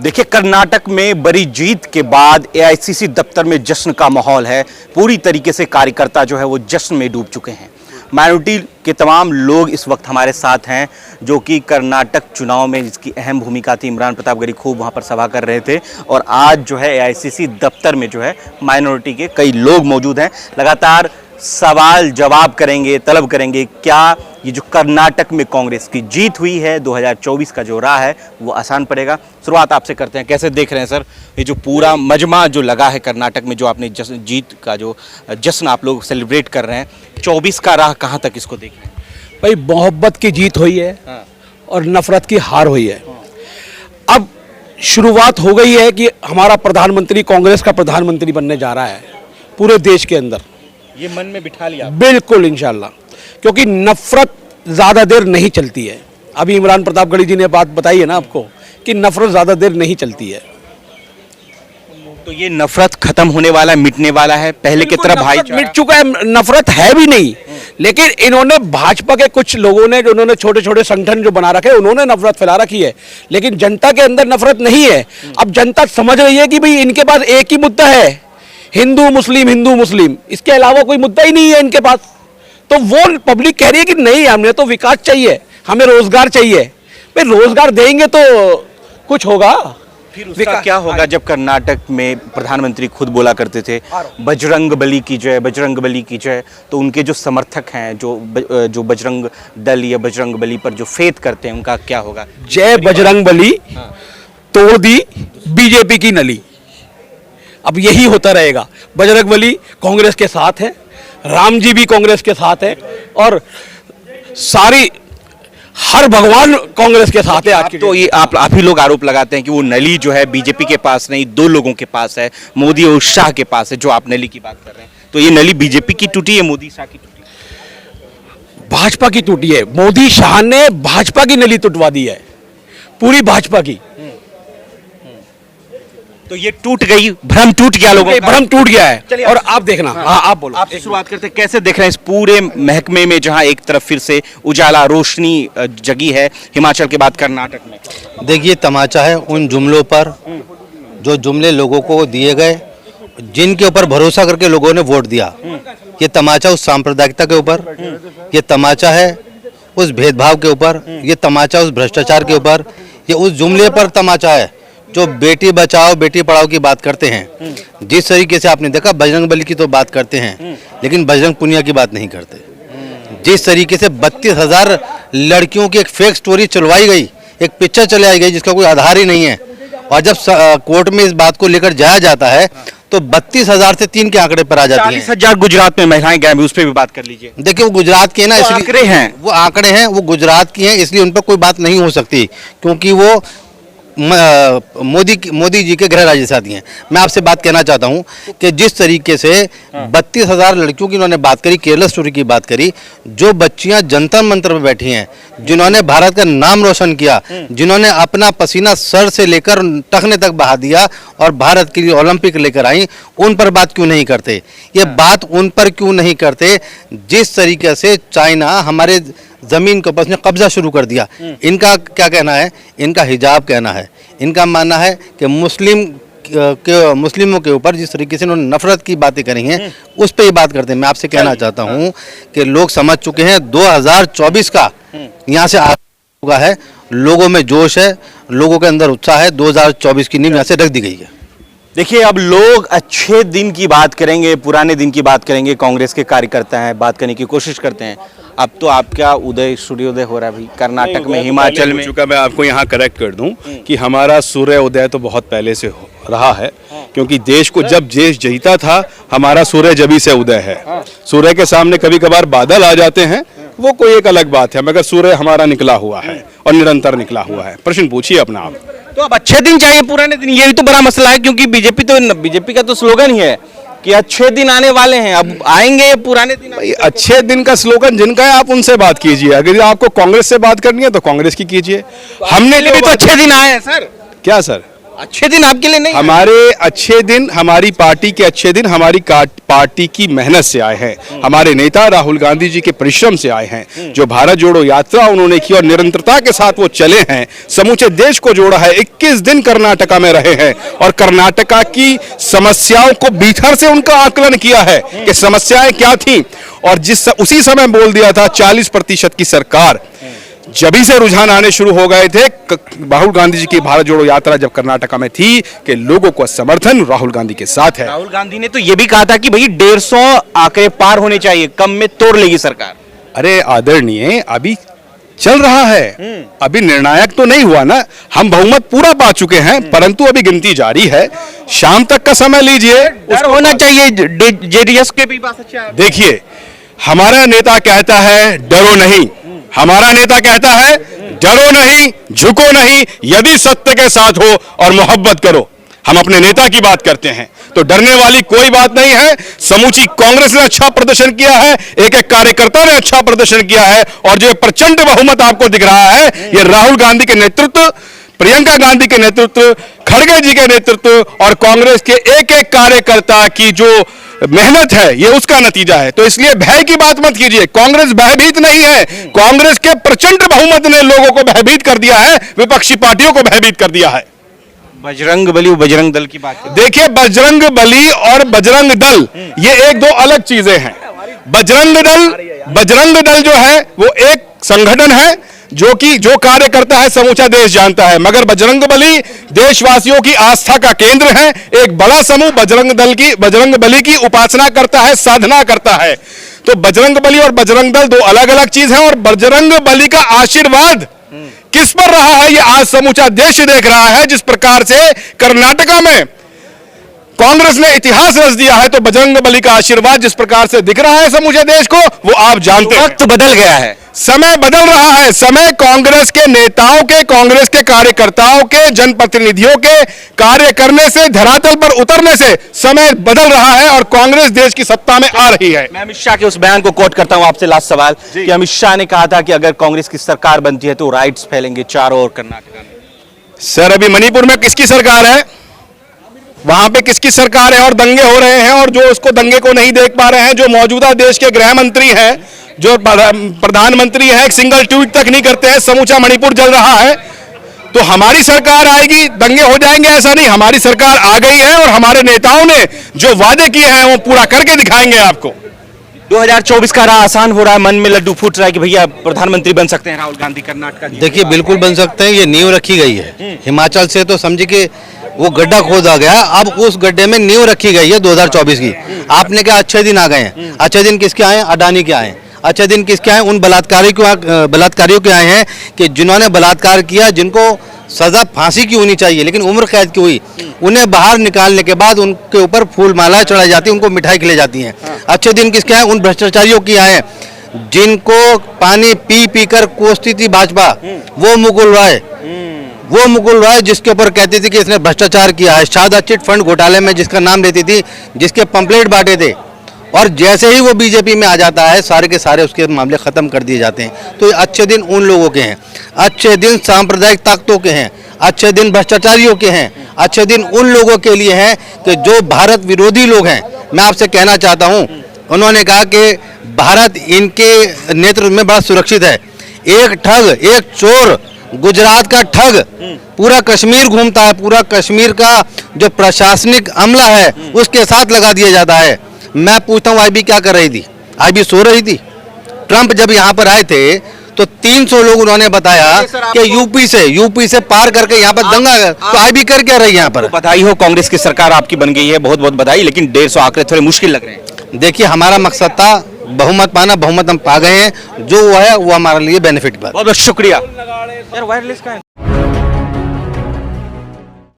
देखिए, कर्नाटक में बड़ी जीत के बाद एआईसीसी दफ्तर में जश्न का माहौल है। पूरी तरीके से कार्यकर्ता जो है वो जश्न में डूब चुके हैं। माइनॉरिटी के तमाम लोग इस वक्त हमारे साथ हैं जो कि कर्नाटक चुनाव में जिसकी अहम भूमिका थी। इमरान प्रतापगढ़ी खूब वहां पर सभा कर रहे थे और आज जो है एआईसीसी दफ्तर में जो है माइनॉरिटी के कई लोग मौजूद हैं। लगातार सवाल जवाब करेंगे, तलब करेंगे क्या ये जो कर्नाटक में कांग्रेस की जीत हुई है 2024 का जो राह है वो आसान पड़ेगा। शुरुआत आपसे करते हैं, कैसे देख रहे हैं सर ये जो पूरा मजमा जो लगा है कर्नाटक में, जो आपने जीत का जो जश्न आप लोग सेलिब्रेट कर रहे हैं, 24 का राह कहाँ तक इसको देख रहे हैं? भाई मोहब्बत की जीत हुई है और नफरत की हार हुई है। अब शुरुआत हो गई है कि हमारा प्रधानमंत्री कांग्रेस का प्रधानमंत्री बनने जा रहा है पूरे देश के अंदर। ये मन में बिठा लिया बिल्कुल इंशाल्लाह, क्योंकि नफरत ज्यादा देर नहीं चलती है। अभी इमरान प्रतापगढ़ी जी ने बात बताई है ना आपको कि नफरत ज्यादा देर नहीं चलती है। तो ये नफरत खत्म होने वाला है, मिटने वाला है। पहले की तरह भाईचारा मिट चुका है, नफरत है भी नहीं। लेकिन इन्होंने भाजपा के कुछ लोगों ने जो उन्होंने छोटे छोटे संगठन जो बना रखे उन्होंने नफरत फैला रखी है, लेकिन जनता के अंदर नफरत नहीं है। अब जनता समझ रही है कि भाई इनके पास एक ही मुद्दा है, हिंदू मुस्लिम, इसके अलावा कोई मुद्दा ही नहीं है इनके पास। तो वो पब्लिक कह रही है कि नहीं, हमें तो विकास चाहिए, हमें रोजगार चाहिए। भाई रोजगार देंगे तो कुछ होगा। फिर उसका क्या होगा जब कर्नाटक में प्रधानमंत्री खुद बोला करते थे बजरंग बली की जय, बजरंग बली की जय। तो उनके जो समर्थक हैं जो बजरंग दल या बजरंग बली पर जो फेथ करते हैं उनका क्या होगा? जय बजरंग बली, तोड़ दी बीजेपी की नली। अब यही होता रहेगा। बजरंग बली कांग्रेस के साथ है, राम जी भी कांग्रेस के साथ है और हर भगवान कांग्रेस के साथ है आज की। तो ये आप ही लोग आरोप लगाते हैं कि वो नली जो है बीजेपी के पास नहीं, दो लोगों के पास है, मोदी और शाह के पास है। जो आप नली की बात कर रहे हैं, तो ये नली बीजेपी की टूटी है, मोदी शाह की टूटी है? भाजपा की टूटी है। मोदी शाह ने भाजपा की नली टूटवा दी है, पूरी भाजपा की। तो ये टूट गई, भ्रम टूट गया, लोगों का भ्रम टूट गया है। और आप देखना, आप बोलो, आप शुरुआत करते हैं। कैसे देख रहे हैं इस पूरे महकमे में जहां एक तरफ फिर से उजाला रोशनी जगी है हिमाचल के बाद कर्नाटक में? देखिए, तमाचा है उन जुमलों पर जो जुमले लोगों को दिए गए, जिनके ऊपर भरोसा करके लोगों ने वोट दिया। ये तमाचा उस सांप्रदायिकता के ऊपर, ये तमाचा है उस भेदभाव के ऊपर, ये तमाचा उस भ्रष्टाचार के ऊपर, ये उस जुमले पर तमाचा है जो बेटी बचाओ बेटी पढ़ाओ की बात करते हैं। जिस तरीके से आपने देखा बजरंग बली की तो बात करते हैं, लेकिन बजरंग पुनिया की बात नहीं करते। जिस तरीके से 32,000 लड़कियों की एक फेक स्टोरी चलवाई गई, एक पिक्चर चलाई गई जिसका कोई आधार ही नहीं है, और जब कोर्ट में इस बात को लेकर जाया जाता है तो 32,000 से 3 के आंकड़े पर आ जाती है। 40,000 गुजरात में महिलाएं गए, उस पर भी बात कर लीजिए। देखिए, वो गुजरात के ना, इसलिए आंकड़े हैं, वो आंकड़े हैं, वो गुजरात की हैं, इसलिए उन पर कोई बात नहीं हो सकती, क्योंकि वो मोदी जी के गृह राज्य से आती हैं। मैं आपसे बात कहना चाहता हूं कि जिस तरीके से 32,000 लड़कियों की उन्होंने बात करी, केरला स्टोरी की बात करी, जो बच्चियां जंतर मंतर पर बैठी हैं, जिन्होंने भारत का नाम रोशन किया, जिन्होंने अपना पसीना सर से लेकर टखने तक बहा दिया और भारत के लिए ओलंपिक लेकर आई, उन पर बात क्यों नहीं करते? ये बात उन पर क्यों नहीं करते जिस तरीके से चाइना हमारे जमीन के ऊपर कब्जा शुरू कर दिया? इनका क्या कहना है? इनका हिजाब कहना है। इनका मानना है कि मुस्लिमों के ऊपर जिस तरीके से उन्होंने नफरत की बातें करी हैं उस पर ये बात करते हैं। मैं आपसे कहना चाहता हूं कि लोग समझ चुके हैं 2024 का यहाँ से आगा है, लोगों में जोश है, लोगों के अंदर उत्साह है। 2024 की नींव यहाँ से रख दी गई है। देखिए, अब लोग अच्छे दिन की बात करेंगे, पुराने दिन की बात करेंगे। कांग्रेस के कार्यकर्ता हैं, बात करने की कोशिश करते हैं। अब तो आपका सूर्योदय हो रहा है भाई कर्नाटक में, हिमाचल में। मैं आपको यहाँ करेक्ट कर दूं कि हमारा सूर्योदय तो बहुत पहले से रहा है, क्योंकि देश को जब देश जीता था हमारा सूर्य जभी से उदय है। सूर्य के सामने कभी कभार बादल आ जाते हैं, वो कोई एक अलग बात है, मगर सूर्य हमारा निकला हुआ है और निरंतर निकला हुआ है। प्रश्न पूछिए अपना आप। तो अब अच्छे दिन चाहिए, पुराने दिन, ये भी तो बड़ा मसला है, क्योंकि बीजेपी का तो स्लोगन ही है कि अच्छे दिन आने वाले हैं। अब आएंगे ये पुराने दिन? अच्छे दिन का स्लोगन जिनका है आप उनसे बात कीजिए। अगर आपको कांग्रेस से बात करनी है तो कांग्रेस की कीजिए। हमने भी तो अच्छे दिन आए हैं सर। क्या सर? अच्छे दिन आपके लिए नहीं? हमारे अच्छे दिन, हमारी पार्टी के अच्छे दिन हमारी पार्टी की मेहनत से आए हैं, हमारे नेता राहुल गांधी जी के परिश्रम से आए हैं। जो भारत जोड़ो यात्रा उन्होंने की और निरंतरता के साथ वो चले हैं, समूचे देश को जोड़ा है। 21 दिन कर्नाटका में रहे हैं और कर्नाटका की समस्याओं को भीतर से उनका आकलन किया है कि समस्याएं क्या थी, और उसी समय बोल दिया था 40% की सरकार। जभी से रुझान आने शुरू हो गए थे राहुल गांधी जी की भारत जोड़ो यात्रा जब कर्नाटका में थी कि लोगों को समर्थन राहुल गांधी के साथ है। राहुल गांधी ने तो ये भी कहा था कि भाई 150 आंकड़े पार होने चाहिए, कम में तोड़ लेगी सरकार। अरे आदरणीय, अभी चल रहा है, अभी निर्णायक तो नहीं हुआ ना, हम बहुमत पूरा पा चुके हैं, परंतु अभी गिनती जारी है। शाम तक का समय लीजिए। डर होना चाहिए, जेडीएस के भी बात अच्छी है। देखिए, हमारा नेता कहता है डरो नहीं, हमारा नेता कहता है डरो नहीं, झुको नहीं, यदि सत्य के साथ हो और मोहब्बत करो। हम अपने नेता की बात करते हैं, तो डरने वाली कोई बात नहीं है। समूची कांग्रेस ने अच्छा प्रदर्शन किया है, एक एक कार्यकर्ता ने अच्छा प्रदर्शन किया है, और जो प्रचंड बहुमत आपको दिख रहा है, ये राहुल गांधी के नेतृत्व, प्रियंका गांधी के नेतृत्व, खड़गे जी के नेतृत्व और कांग्रेस के एक एक कार्यकर्ता की जो मेहनत है, ये उसका नतीजा है। तो इसलिए भय की बात मत कीजिए, कांग्रेस भयभीत नहीं है। कांग्रेस के प्रचंड बहुमत ने लोगों को भयभीत कर दिया है, विपक्षी पार्टियों को भयभीत कर दिया है। बजरंग बली, बजरंग दल की बात देखिए, बजरंग बली और बजरंग दल ये एक दो अलग चीजें हैं। बजरंग दल जो है वो एक संगठन है जो कार्य करता है समूचा देश जानता है, मगर बजरंग बली देशवासियों की आस्था का केंद्र है। एक बड़ा समूह बजरंग बली की उपासना करता है, साधना करता है। तो बजरंग बली और बजरंग दल दो अलग अलग चीज हैं, और बजरंग बली का आशीर्वाद किस पर रहा है, ये आज समूचा देश देख रहा है। जिस प्रकार से कर्नाटका में कांग्रेस ने इतिहास रच दिया है, तो बजरंग बली का आशीर्वाद जिस प्रकार से दिख रहा है समूचे देश को, वो आप जानते हैं। वक्त बदल गया है, समय बदल रहा है। समय कांग्रेस के नेताओं के, कांग्रेस के कार्यकर्ताओं के, जनप्रतिनिधियों के कार्य करने से, धरातल पर उतरने से समय बदल रहा है और कांग्रेस देश की सत्ता में आ रही है। मैं अमित शाह के उस बयान को कोट करता हूं आपसे। लास्ट सवाल कि अमित शाह ने कहा था कि अगर कांग्रेस की सरकार बनती है तो राइट्स फैलेंगे चारों ओर कर्नाटका में। सर, अभी मणिपुर में किसकी सरकार है, वहां पे किसकी सरकार है, और दंगे हो रहे हैं, और जो उसको दंगे को नहीं देख पा रहे हैं, जो मौजूदा देश के गृह मंत्री हैं, जो प्रधानमंत्री है, एक सिंगल ट्वीट तक नहीं करते हैं, समूचा मणिपुर जल रहा है। तो हमारी सरकार आएगी, दंगे हो जाएंगे, ऐसा नहीं। हमारी सरकार आ गई है और हमारे नेताओं ने जो वादे किए हैं वो पूरा करके दिखाएंगे आपको। 2024 का राह आसान हो रहा है, मन में लड्डू फूट रहा है कि भैया प्रधानमंत्री बन सकते हैं राहुल गांधी कर्नाटका। देखिए, बिल्कुल बन सकते हैं। ये नींव रखी गई है हिमाचल से, तो समझिए कि वो गड्ढा खोदा गया, अब उस गड्ढे में नींव रखी गई है 2024 की। आपने कहा अच्छे दिन आ गए हैं, अच्छे दिन किसके आए हैं? अडानी के आए हैं। अच्छे दिन किसके आए? उन बलात्कारियों के आए हैं कि जिन्होंने बलात्कार किया, जिनको सजा फांसी की होनी चाहिए लेकिन उम्र कैद की हुई, उन्हें बाहर निकालने के बाद उनके ऊपर फूल मालाएं चढ़ाई जाती है, उनको मिठाई खिलाई जाती है। अच्छे दिन किसके आए? उन भ्रष्टाचारियों की आए हैं जिनको पानी पी पी कर कोसती थी भाजपा। वो मुकुल रॉय जिसके ऊपर कहती थी कि इसने भ्रष्टाचार किया है, शारदा चिट फंड घोटाले में जिसका नाम लेती थी, जिसके पंपलेट बांटे थे, और जैसे ही वो बीजेपी में आ जाता है सारे के सारे उसके मामले खत्म कर दिए जाते हैं। तो अच्छे दिन उन लोगों के हैं, अच्छे दिन सांप्रदायिक ताकतों के हैं, अच्छे दिन भ्रष्टाचारियों के हैं, अच्छे दिन उन लोगों के लिए हैं कि जो भारत विरोधी लोग हैं। मैं आपसे कहना चाहता हूं, उन्होंने कहा कि भारत इनके नेतृत्व में बड़ा सुरक्षित है। एक ठग, एक चोर, गुजरात का ठग पूरा कश्मीर घूमता है, पूरा कश्मीर का जो प्रशासनिक अमला है उसके साथ लगा दिया जाता है। मैं पूछता हूँ, आईबी क्या कर रही थी? आईबी सो रही थी। ट्रंप जब यहाँ पर आए थे तो 300 लोग उन्होंने बताया कि यूपी से पार करके यहाँ पर दंगा, तो आईबी कर क्या रही यहाँ पर? बधाई हो, कांग्रेस की सरकार आपकी बन गई है, बहुत बहुत बधाई। लेकिन 150 आंकड़े थोड़े मुश्किल लग रहे हैं। देखिए, हमारा मकसद था बहुमत पाना, बहुमत हम पा गए हैं, जो वो है वो हमारे लिए बेनिफिट। बहुत बहुत शुक्रिया यार। वायरलेस का है।